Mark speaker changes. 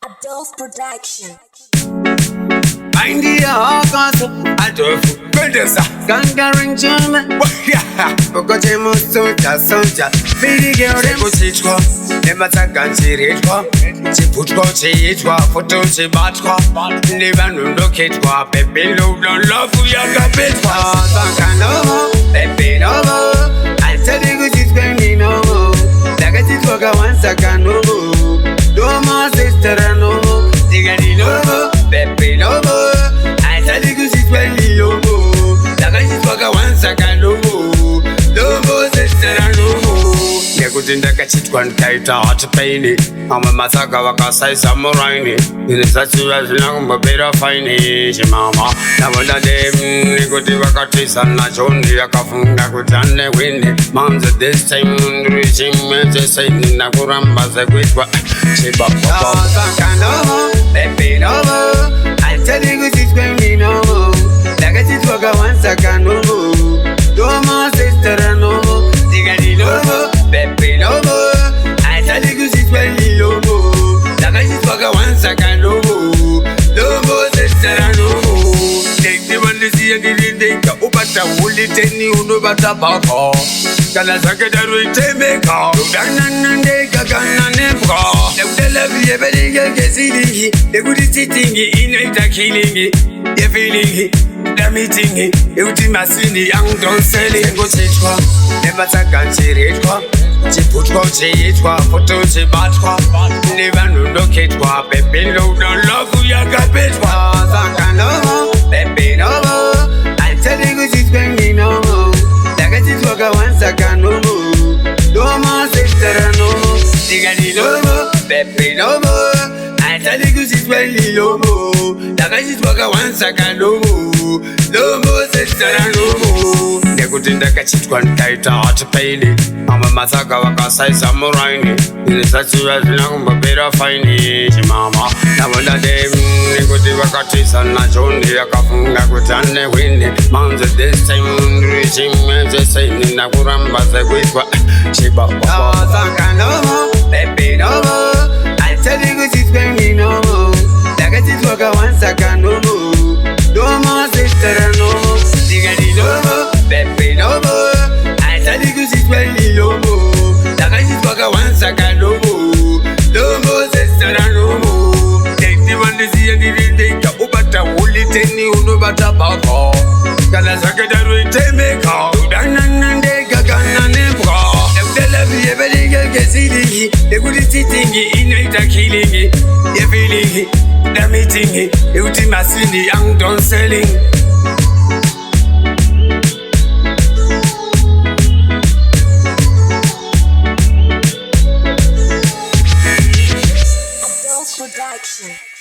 Speaker 1: Adolf Production.
Speaker 2: Mind the August, Adolf Producer, Conquering German. Pokotemo Soja, Fili Girl, Chichwa, Nemataka Chirichwa, Chipoko Chichwa, Photo Chibatwa, Livan Loketwa, Pepe Low, Love Yaga Petwa, Sakano, Pepe Novo, I tell you it's going no, Lagatit once I can no, Doma sister no, Digani no, Pepe Novo, I tell you it's going no, Lagatit once I can no, Doma sister no. Nekudinda kachitwa nkaita hot paini Ama masaka wakasai samuraini Nisachi wazina bera faini Shimama na wanda dem Nikuti wakatisa na chondi Yakafunga kutane wini Mamza this time Reaching message saying na kuramba Zekwitwa Chipoko Sakano Pepe novo I tell you it's going no Lakachitwa kawansa kano Doma sister no Digani novo Pepe novo, I tell you it's very low. Like I just walk once I can no more, sister no. Take the one to see again, they go Ubata, Woolly Tenny, Unobata Baba. Kanasaka, we take me car. Ganan, they Gagana Nebra. They love you every day, they would sitting in a killing it, they're feeling it. The meeting, Ultimasini, young don't sell it, go Chichwa, never take a Chirichwa, Chipoko Chichwa, Photo Chibatwa, Livan Loketwa, Pepe Low, Love Yaga Petwa, Sakano, Pepe Novo, I tell you it's going no, Lagatit once I can no, Doma sister no, Digani Novo, Pepe Novo. I tell you it's very low. Like I just walk once I can no more, sister no more. Nekudinda kachitwa nkaita hot paini Ama masaka wakasai samuraini Nisachi wazina bera faini Shimama na wanda dem Nikuti wakatisa na chondi Yakafunga kutane wini Mamza this time Reaching message saying na kuramba Zekwitwa Chipoko Sakano Pepe novo I tell you it's going no Like I just walk once I can no Doma sister no Digani no Pepe novo I tell you it's very low Like I just walk once I can no Doma sister no. Take the one to see again they go Ubata Woolly Tenny Unobata Baba. Kanasaka we take me car. Ganan they Gagana Nebra. They love you every day, they would sitting in a killing it, they're feeling it, they're meeting it, Ultimasini, young don't selling.
Speaker 1: Adolf Production.